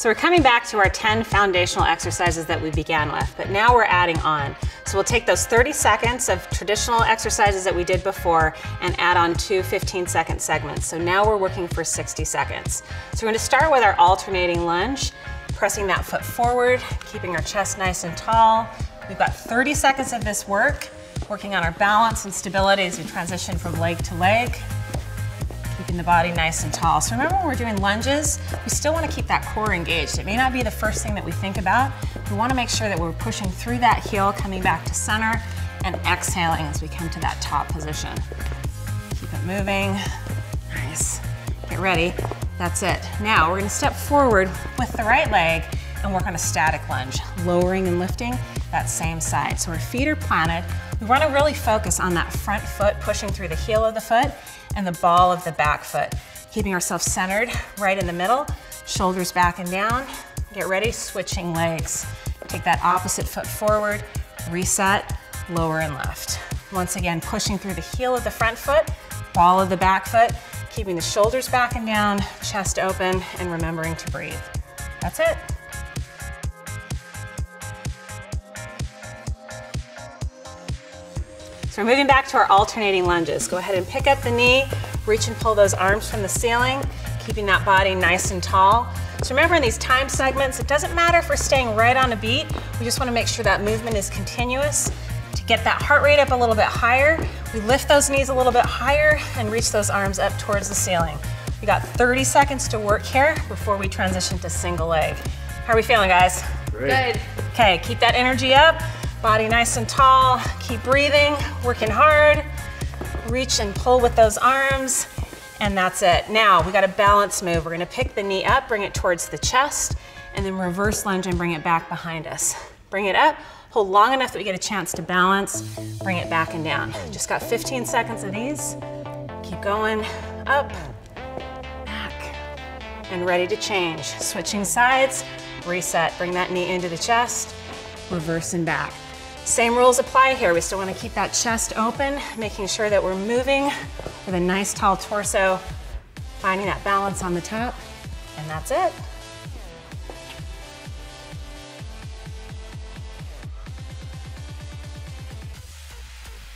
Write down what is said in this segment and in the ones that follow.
So we're coming back to our 10 foundational exercises that we began with, but now we're adding on. So we'll take those 30 seconds of traditional exercises that we did before and add on 2 15-second segments. So now we're working for 60 seconds. So we're going to start with our alternating lunge, pressing that foot forward, keeping our chest nice and tall. We've got 30 seconds of this work, working on our balance and stability as we transition from leg to leg, keeping the body nice and tall. So remember when we're doing lunges, we still want to keep that core engaged. It may not be the first thing that we think about. We want to make sure that we're pushing through that heel, coming back to center, and exhaling as we come to that top position. Keep it moving. Nice. Get ready. That's it. Now we're going to step forward with the right leg and work on a static lunge, lowering and lifting that same side. So our feet are planted. We want to really focus on that front foot, pushing through the heel of the foot and the ball of the back foot, keeping ourselves centered right in the middle, shoulders back and down. Get ready, switching legs. Take that opposite foot forward, reset, lower and lift. Once again, pushing through the heel of the front foot, ball of the back foot, keeping the shoulders back and down, chest open, and remembering to breathe. That's it. So we're moving back to our alternating lunges. Go ahead and pick up the knee, reach and pull those arms from the ceiling, keeping that body nice and tall. So remember in these time segments, it doesn't matter if we're staying right on a beat, we just want to make sure that movement is continuous. To get that heart rate up a little bit higher, we lift those knees a little bit higher and reach those arms up towards the ceiling. We got 30 seconds to work here before we transition to single leg. How are we feeling, guys? Great. Good. Okay, keep that energy up. Body nice and tall, keep breathing, working hard. Reach and pull with those arms, and that's it. Now, we got a balance move. We're gonna pick the knee up, bring it towards the chest, and then reverse lunge and bring it back behind us. Bring it up, hold long enough that we get a chance to balance, bring it back and down. Just got 15 seconds of these. Keep going, up, back, and ready to change. Switching sides, reset, bring that knee into the chest, reverse and back. Same rules apply here. We still want to keep that chest open, making sure that we're moving with a nice tall torso, finding that balance on the top, and that's it.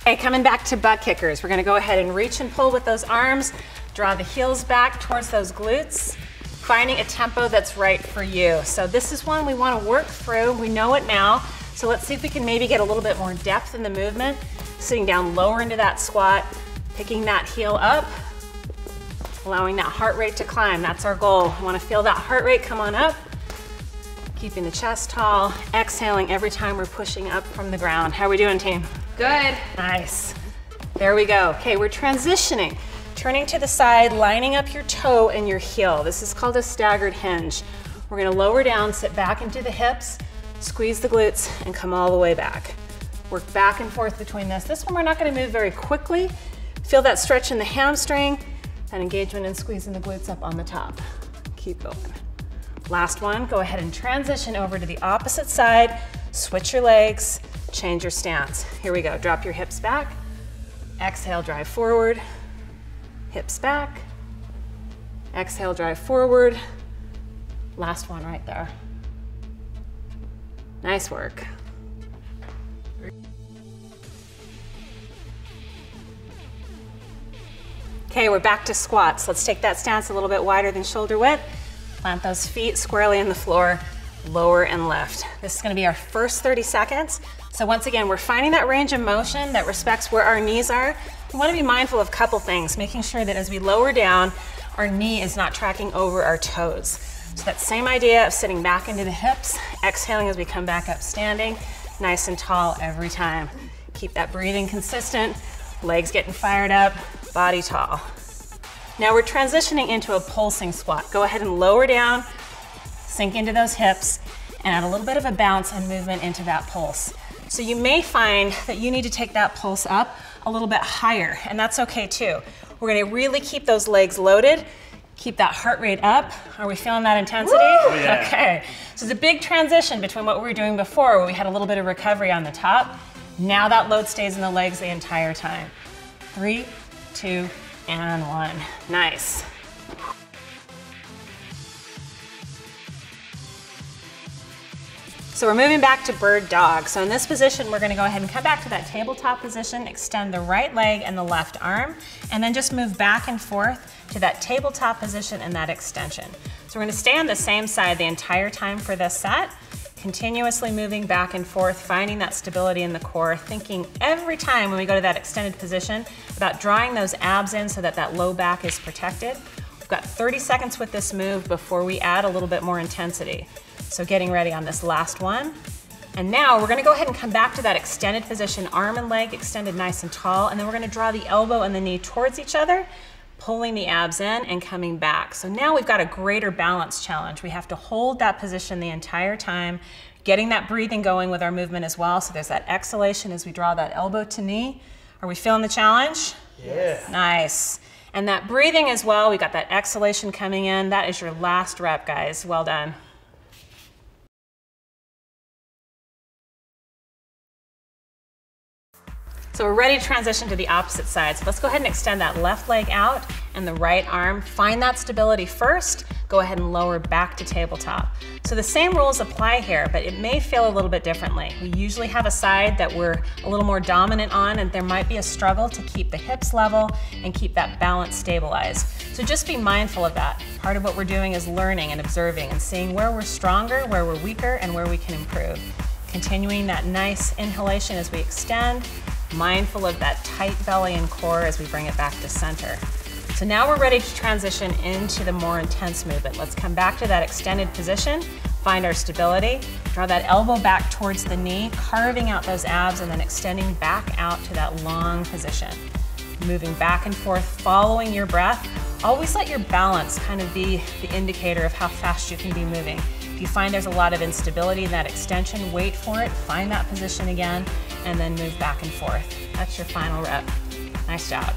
Okay, coming back to butt kickers. We're going to go ahead and reach and pull with those arms, draw the heels back towards those glutes, finding a tempo that's right for you. So this is one we want to work through. We know it now. So let's see if we can maybe get a little bit more depth in the movement. Sitting down lower into that squat, picking that heel up, allowing that heart rate to climb. That's our goal. We want to feel that heart rate come on up, keeping the chest tall, exhaling every time we're pushing up from the ground. How are we doing, team? Good. Nice. There we go. Okay, we're transitioning. Turning to the side, lining up your toe and your heel. This is called a staggered hinge. We're going to lower down, sit back into the hips, squeeze the glutes, and come all the way back. Work back and forth between this. This one we're not going to move very quickly. Feel that stretch in the hamstring, that engagement and squeezing the glutes up on the top. Keep going. Last one, go ahead and transition over to the opposite side, switch your legs, change your stance. Here we go, drop your hips back, exhale, drive forward, hips back, exhale, drive forward. Last one right there. Nice work. Okay, we're back to squats. Let's take that stance a little bit wider than shoulder width. Plant those feet squarely in the floor, lower and lift. This is gonna be our first 30 seconds. So once again, we're finding that range of motion that respects where our knees are. We wanna be mindful of a couple things, making sure that as we lower down, our knee is not tracking over our toes. So that same idea of sitting back into the hips, exhaling as we come back up standing, nice and tall every time. Keep that breathing consistent, legs getting fired up, body tall. Now we're transitioning into a pulsing squat. Go ahead and lower down, sink into those hips, and add a little bit of a bounce and movement into that pulse. So you may find that you need to take that pulse up a little bit higher, and that's okay too. We're gonna really keep those legs loaded, keep that heart rate up. Are we feeling that intensity? Woo! Yeah. Okay, so it's a big transition between what we were doing before where we had a little bit of recovery on the top. Now that load stays in the legs the entire time. 3, 2, and 1. Nice. So we're moving back to bird dog. So in this position, we're gonna go ahead and come back to that tabletop position, extend the right leg and the left arm, and then just move back and forth to that tabletop position and that extension. So we're gonna stay on the same side the entire time for this set, continuously moving back and forth, finding that stability in the core, thinking every time when we go to that extended position about drawing those abs in so that that low back is protected. We've got 30 seconds with this move before we add a little bit more intensity. So getting ready on this last one. And now we're gonna go ahead and come back to that extended position, arm and leg extended nice and tall, and then we're gonna draw the elbow and the knee towards each other, pulling the abs in and coming back. So now we've got a greater balance challenge. We have to hold that position the entire time, getting that breathing going with our movement as well. So there's that exhalation as we draw that elbow to knee. Are we feeling the challenge? Yeah. Nice. And that breathing as well, we got that exhalation coming in. That is your last rep, guys. Well done. So we're ready to transition to the opposite side. So let's go ahead and extend that left leg out and the right arm. Find that stability first. Go ahead and lower back to tabletop. So the same rules apply here, but it may feel a little bit differently. We usually have a side that we're a little more dominant on, and there might be a struggle to keep the hips level and keep that balance stabilized. So just be mindful of that. Part of what we're doing is learning and observing and seeing where we're stronger, where we're weaker, and where we can improve. Continuing that nice inhalation as we extend, mindful of that tight belly and core as we bring it back to center. So now we're ready to transition into the more intense movement. Let's come back to that extended position, find our stability, draw that elbow back towards the knee, carving out those abs and then extending back out to that long position. Moving back and forth, following your breath. Always let your balance kind of be the indicator of how fast you can be moving. If you find there's a lot of instability in that extension, wait for it, find that position again, and then move back and forth. That's your final rep. Nice job.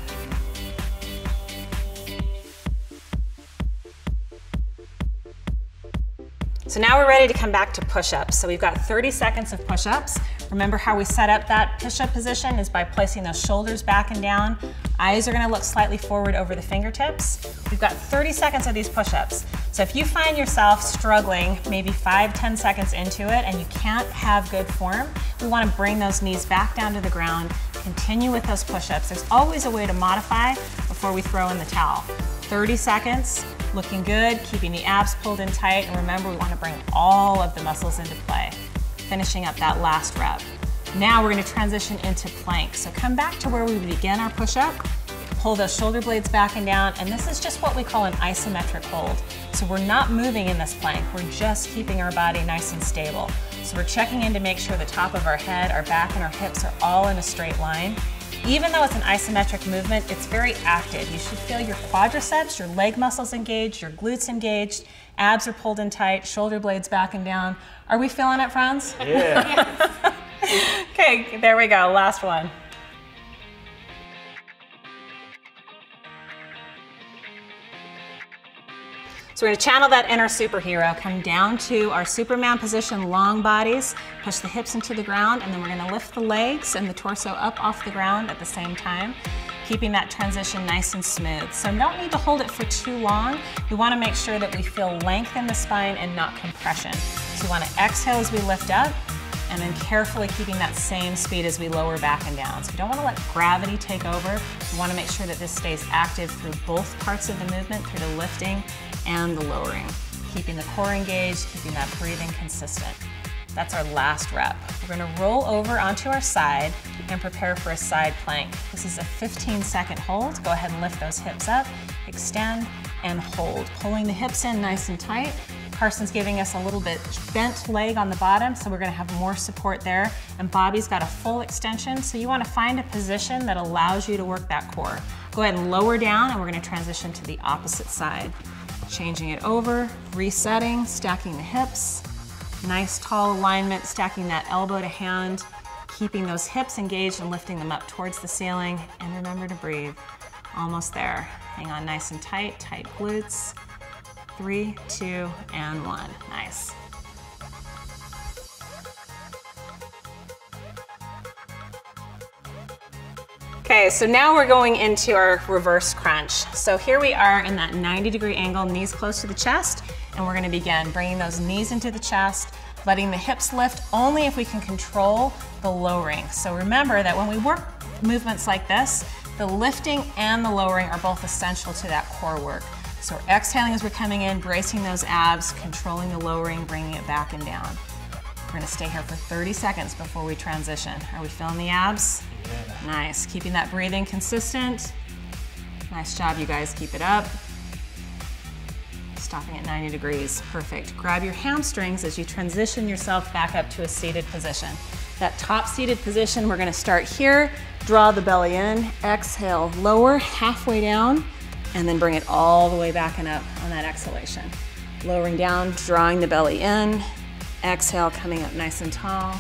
So now we're ready to come back to push-ups. So we've got 30 seconds of push-ups. Remember how we set up that push-up position is by placing those shoulders back and down. Eyes are gonna look slightly forward over the fingertips. We've got 30 seconds of these push-ups. So if you find yourself struggling maybe 5-10 seconds into it and you can't have good form, we wanna bring those knees back down to the ground, continue with those push-ups. There's always a way to modify before we throw in the towel. 30 seconds, looking good, keeping the abs pulled in tight, and remember we wanna bring all of the muscles into play. Finishing up that last rep. Now we're gonna transition into plank. So come back to where we begin our push-up, pull those shoulder blades back and down, and this is just what we call an isometric hold. So we're not moving in this plank, we're just keeping our body nice and stable. So we're checking in to make sure the top of our head, our back, and our hips are all in a straight line. Even though it's an isometric movement, it's very active. You should feel your quadriceps, your leg muscles engaged, your glutes engaged, abs are pulled in tight, shoulder blades back and down. Are we feeling it, friends? Yeah. Okay, there we go, last one. So we're gonna channel that inner superhero, come down to our Superman position, long bodies, push the hips into the ground, and then we're gonna lift the legs and the torso up off the ground at the same time, keeping that transition nice and smooth. So don't need to hold it for too long. We wanna make sure that we feel length in the spine and not compression. So we wanna exhale as we lift up, and then carefully keeping that same speed as we lower back and down. So we don't want to let gravity take over. We want to make sure that this stays active through both parts of the movement, through the lifting and the lowering. Keeping the core engaged, keeping that breathing consistent. That's our last rep. We're going to roll over onto our side and prepare for a side plank. This is a 15-second hold. Go ahead and lift those hips up, extend, and hold. Pulling the hips in nice and tight. Carson's giving us a little bit bent leg on the bottom, so we're gonna have more support there. And Bobby's got a full extension, so you wanna find a position that allows you to work that core. Go ahead and lower down, and we're gonna transition to the opposite side. Changing it over, resetting, stacking the hips. Nice tall alignment, stacking that elbow to hand, keeping those hips engaged and lifting them up towards the ceiling. And remember to breathe. Almost there. Hang on nice and tight, tight glutes. 3, 2, and 1. Nice. Okay, so now we're going into our reverse crunch. So here we are in that 90-degree angle, knees close to the chest, and we're gonna begin bringing those knees into the chest, letting the hips lift only if we can control the lowering. So remember that when we work movements like this, the lifting and the lowering are both essential to that core work. So we're exhaling as we're coming in, bracing those abs, controlling the lowering, bringing it back and down. We're gonna stay here for 30 seconds before we transition. Are we feeling the abs? Yeah. Nice, keeping that breathing consistent. Nice job, you guys, keep it up. Stopping at 90 degrees, perfect. Grab your hamstrings as you transition yourself back up to a seated position. That top seated position, we're gonna start here, draw the belly in, exhale, lower, halfway down, and then bring it all the way back and up on that exhalation. Lowering down, drawing the belly in, exhale, coming up nice and tall.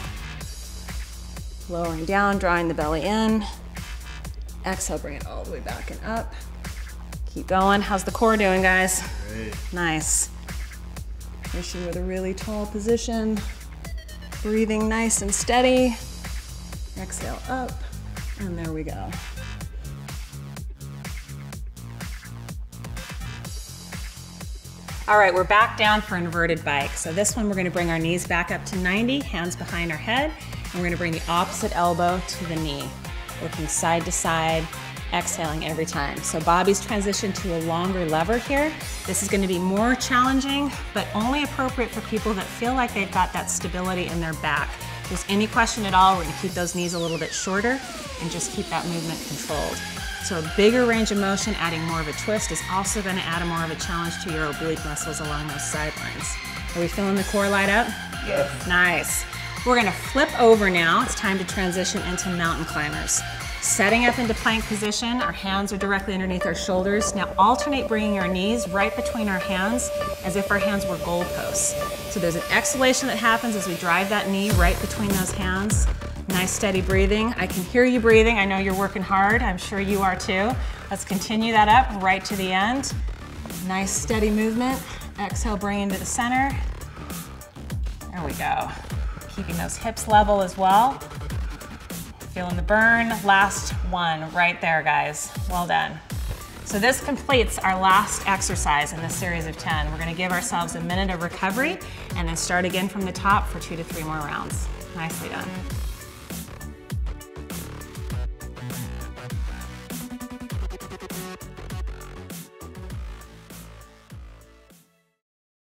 Lowering down, drawing the belly in, exhale, bring it all the way back and up. Keep going. How's the core doing, guys? Great. Nice. Finishing with a really tall position. Breathing nice and steady. Exhale up, and there we go. All right, we're back down for inverted bike. So this one, we're gonna bring our knees back up to 90, hands behind our head, and we're gonna bring the opposite elbow to the knee, working side to side, exhaling every time. So Bobby's transition to a longer lever here. This is gonna be more challenging, but only appropriate for people that feel like they've got that stability in their back. If there's any question at all, we're gonna keep those knees a little bit shorter and just keep that movement controlled. So a bigger range of motion, adding more of a twist, is also gonna add more of a challenge to your oblique muscles along those sidelines. Are we feeling the core light up? Yes. Nice. We're gonna flip over now. It's time to transition into mountain climbers. Setting up into plank position, our hands are directly underneath our shoulders. Now alternate bringing our knees right between our hands as if our hands were goalposts. So there's an exhalation that happens as we drive that knee right between those hands. Nice steady breathing. I can hear you breathing. I know you're working hard. I'm sure you are too. Let's continue that up right to the end. Nice steady movement. Exhale, bring into the center. There we go. Keeping those hips level as well. Feeling the burn. Last one right there, guys. Well done. So this completes our last exercise in this series of 10. We're gonna give ourselves a minute of recovery and then start again from the top for 2 to 3 more rounds. Nicely done.